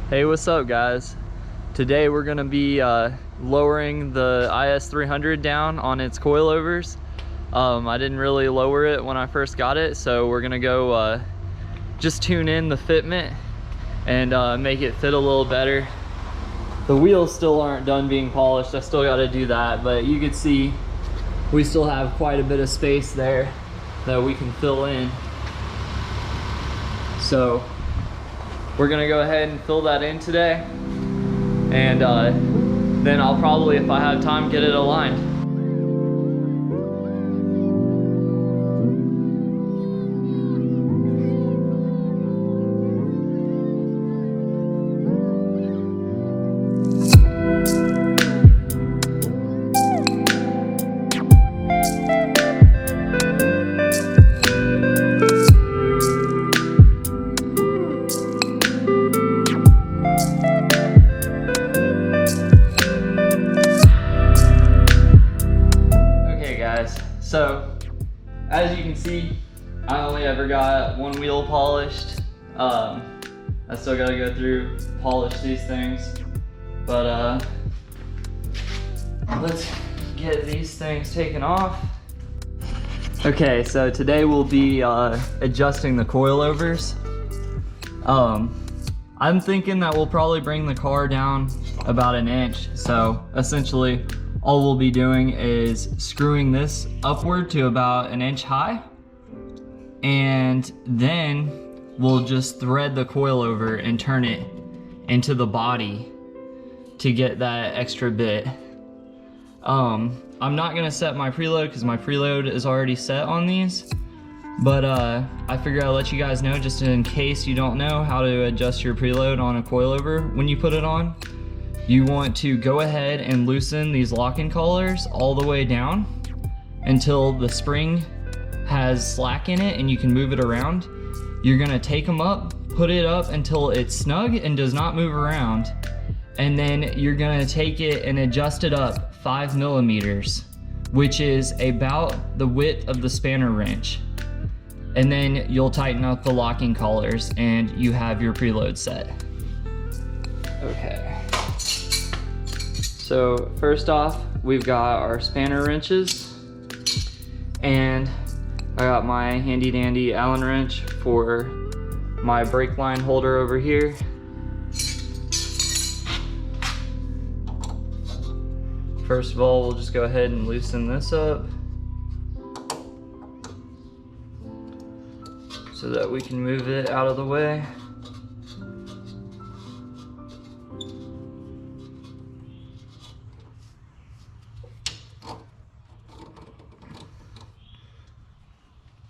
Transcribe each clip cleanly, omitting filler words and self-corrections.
Hey, what's up guys? Today we're gonna be lowering the is300 down on its coilovers. I didn't really lower it when I first got it, so we're gonna go just tune in the fitment and make it fit a little better. The wheels still aren't done being polished. I still gotta do that, but you can see we still have quite a bit of space there that we can fill in. So we're gonna go ahead and fill that in today, and then I'll probably, if I have time, get it aligned. So, as you can see, I only ever got one wheel polished. I still gotta go through, polish these things. But let's get these things taken off. Okay, so today we'll be adjusting the coilovers. I'm thinking that we'll probably bring the car down about an inch. So essentially, all we'll be doing is screwing this upward to about an inch high, and then we'll just thread the coilover and turn it into the body to get that extra bit. I'm not gonna set my preload because my preload is already set on these, but I figure I'll let you guys know just in case you don't know how to adjust your preload on a coilover when you put it on. You want to go ahead and loosen these locking collars all the way down until the spring has slack in it and you can move it around. You're gonna take them up, put it up until it's snug and does not move around. And then you're gonna take it and adjust it up 5 millimeters, which is about the width of the spanner wrench. And then you'll tighten up the locking collars and you have your preload set. Okay. So first off, we've got our spanner wrenches, and I got my handy dandy Allen wrench for my brake line holder over here. First of all, we'll just go ahead and loosen this up so that we can move it out of the way.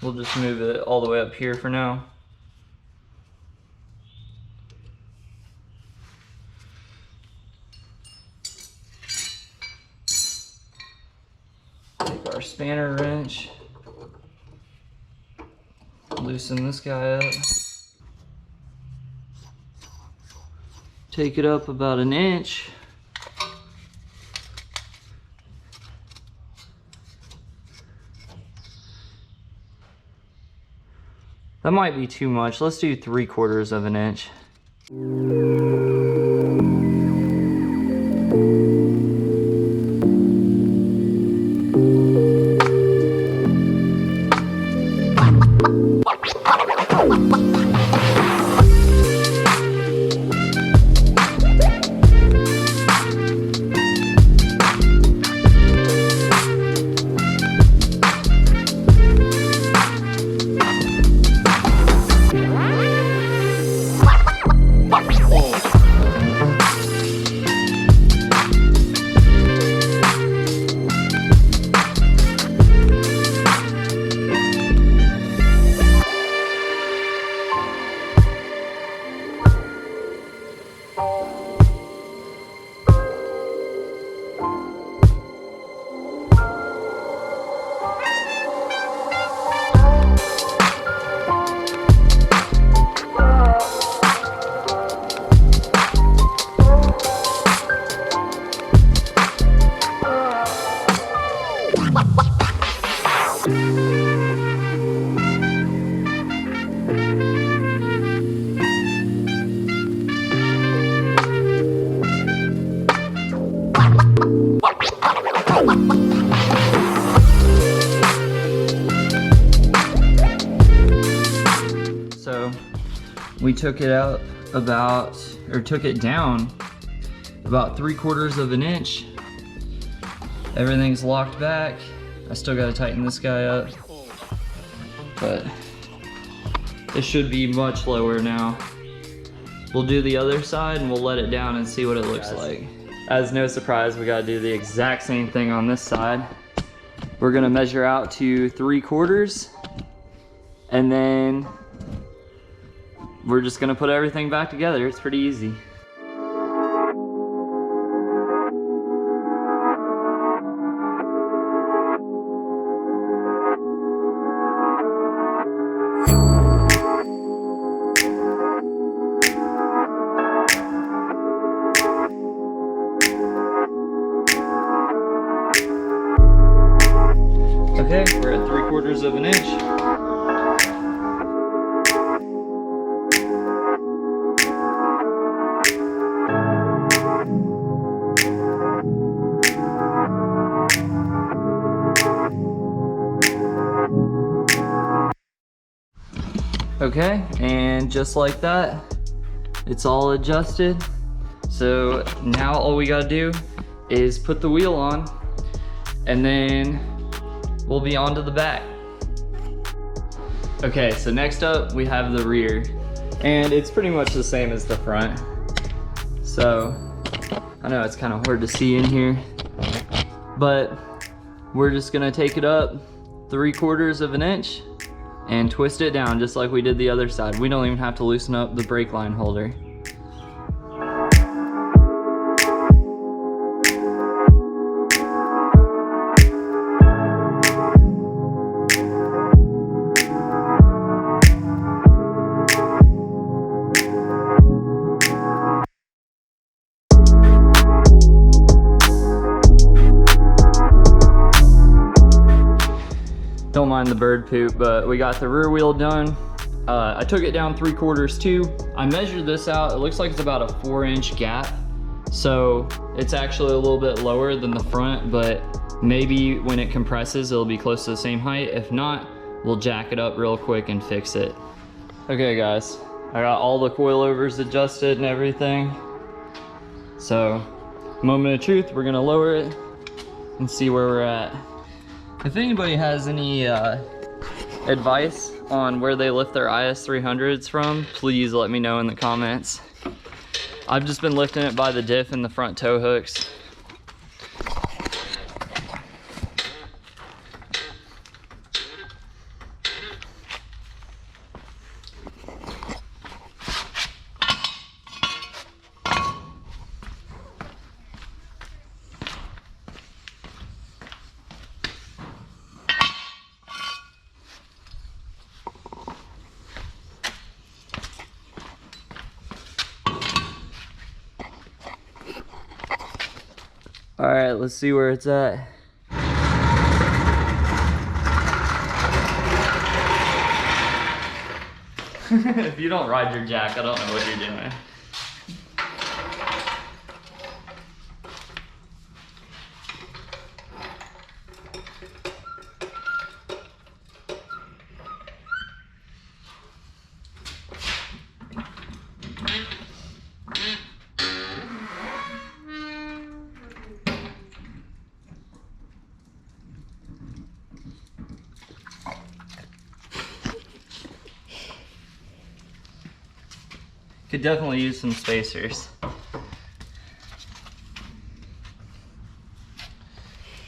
We'll just move it all the way up here for now. Take our spanner wrench, loosen this guy up, take it up about an inch. That might be too much. Let's do 3/4 of an inch. So we took it out took it down about 3/4 of an inch. Everything's locked back. I still gotta tighten this guy up, but it should be much lower now. We'll do the other side and we'll let it down and see what it looks like. As no surprise, we gotta do the exact same thing on this side. We're gonna measure out to 3/4, and then we're just gonna put everything back together. It's pretty easy. Okay, we're at 3/4 of an inch. Okay, and just like that, it's all adjusted. So now all we gotta do is put the wheel on, and then we'll be on to the back. Okay, so next up we have the rear, and it's pretty much the same as the front. So I know it's kind of hard to see in here, but we're just gonna take it up 3/4 of an inch and twist it down just like we did the other side. We don't even have to loosen up the brake line holder. Don't mind the bird poop, but we got the rear wheel done. I took it down 3/4 too. I measured this out. It looks like it's about a 4-inch gap. So it's actually a little bit lower than the front, but maybe when it compresses, it'll be close to the same height. If not, we'll jack it up real quick and fix it. Okay guys, I got all the coilovers adjusted and everything. So, moment of truth, we're gonna lower it and see where we're at. If anybody has any advice on where they lift their is300s from, please let me know in the comments. I've just been lifting it by the diff and the front tow hooks. All right, let's see where it's at. If you don't ride your jack, I don't know what you're doing. Could definitely use some spacers.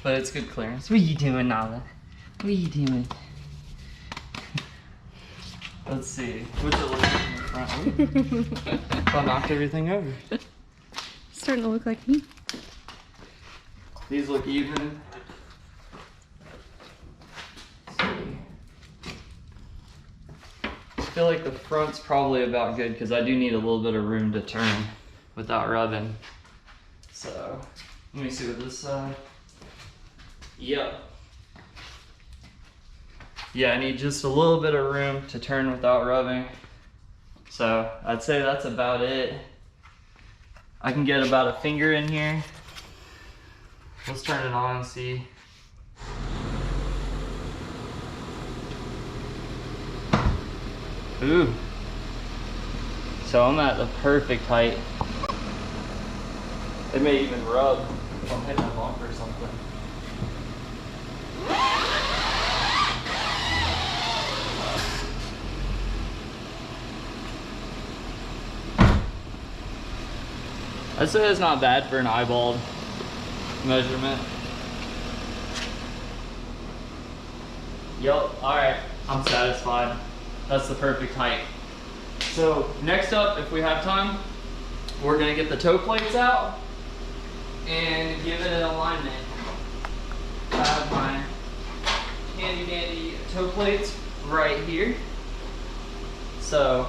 But it's good clearance. What are you doing, Nala? What are you doing? Let's see. What's it look like in the front? I knocked everything over. Starting to look like me. These look even. I feel like the front's probably about good because I do need a little bit of room to turn without rubbing. So let me see with this side. Yep. Yeah, I need just a little bit of room to turn without rubbing. So I'd say that's about it. I can get about a finger in here. Let's turn it on and see. Ooh, So I'm at the perfect height. It may even rub if I'm hitting a bump or something. I'd say it's not bad for an eyeballed measurement. Yup, alright, I'm satisfied. That's the perfect height. So next up, if we have time, we're gonna get the toe plates out and give it an alignment. I have my handy dandy toe plates right here. So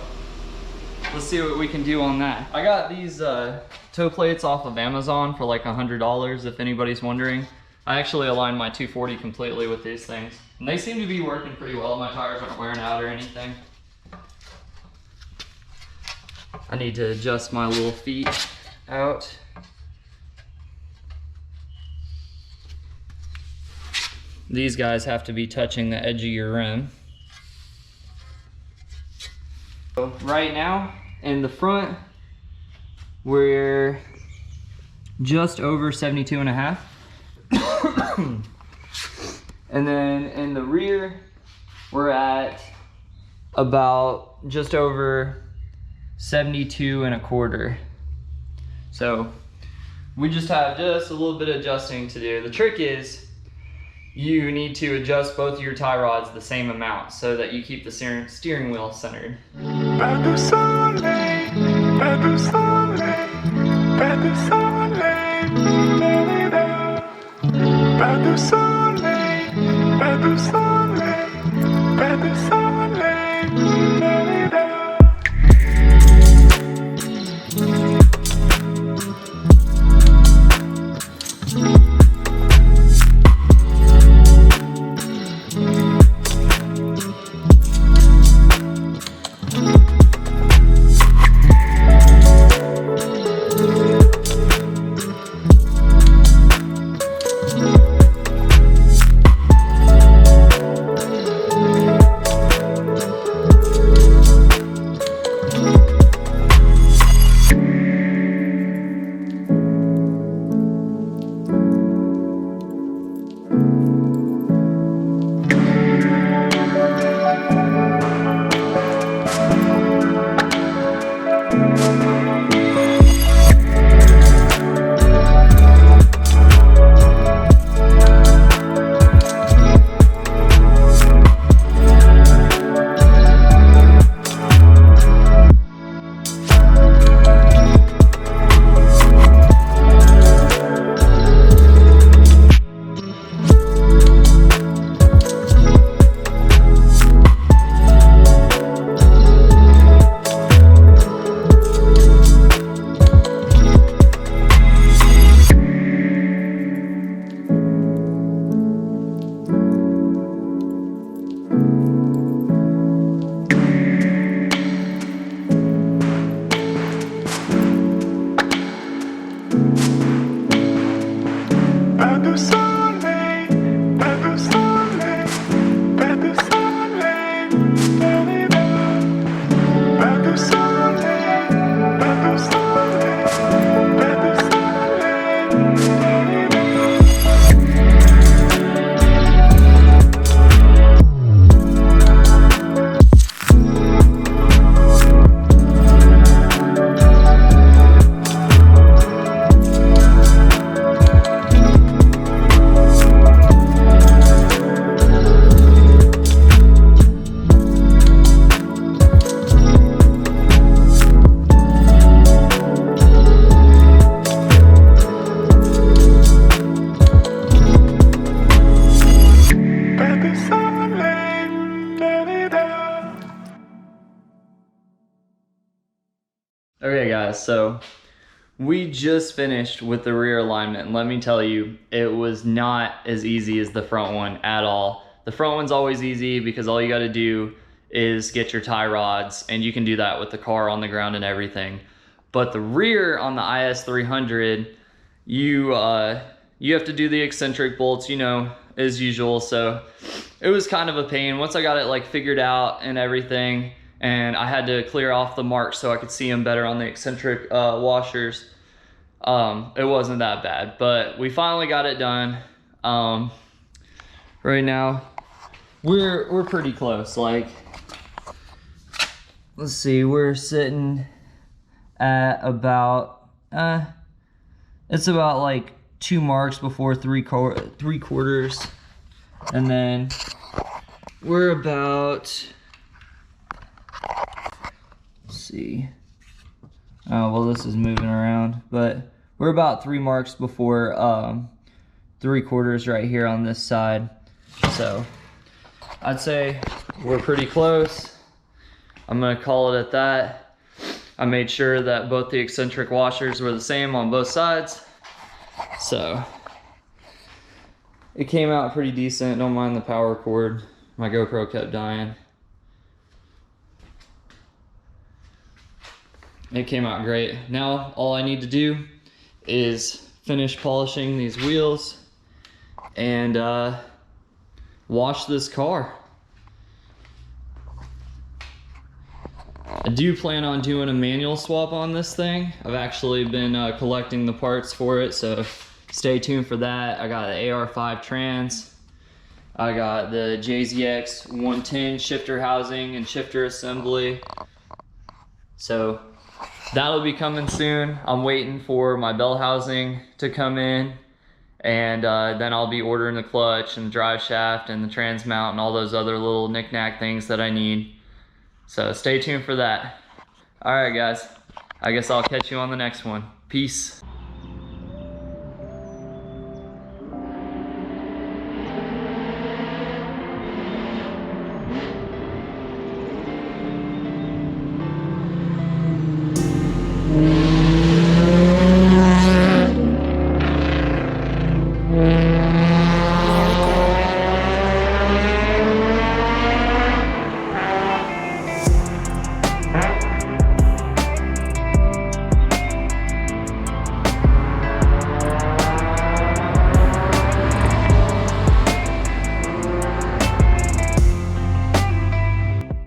let's see what we can do on that. I got these toe plates off of Amazon for like $100 if anybody's wondering. I actually aligned my 240 completely with these things. And they seem to be working pretty well. My tires aren't wearing out or anything. I need to adjust my little feet out. These guys have to be touching the edge of your rim. So right now, in the front, we're just over 72 and a half. And then in the rear, we're at about just over 72 and a quarter. So we just have just a little bit of adjusting to do. The trick is you need to adjust both of your tie rods the same amount so that you keep the steering wheel centered. Okay guys, so we just finished with the rear alignment, and let me tell you, it was not as easy as the front one at all. The front one's always easy because all you got to do is get your tie rods, and you can do that with the car on the ground and everything. But the rear on the is300, you have to do the eccentric bolts, you know, as usual. So it was kind of a pain. Once I got it like figured out and everything, and I had to clear off the marks so I could see them better on the eccentric washers. It wasn't that bad, but we finally got it done. Right now we're pretty close. Like, let's see, we're sitting at about it's about like 2 marks before three quarters, and then we're about, let's see, oh well, this is moving around, but we're about 3 marks before 3 quarters right here on this side. So I'd say we're pretty close. I'm gonna call it at that. I made sure that both the eccentric washers were the same on both sides. So it came out pretty decent. Don't mind the power cord. My GoPro kept dying. It came out great. Now all I need to do is finish polishing these wheels and wash this car. I do plan on doing a manual swap on this thing. I've actually been collecting the parts for it, so stay tuned for that. I got the AR5 trans. I got the JZX 110 shifter housing and shifter assembly. So that'll be coming soon. I'm waiting for my bell housing to come in, and then I'll be ordering the clutch and the drive shaft and the trans mount and all those other little knick-knack things that I need. So stay tuned for that. All right, guys. I guess I'll catch you on the next one. Peace.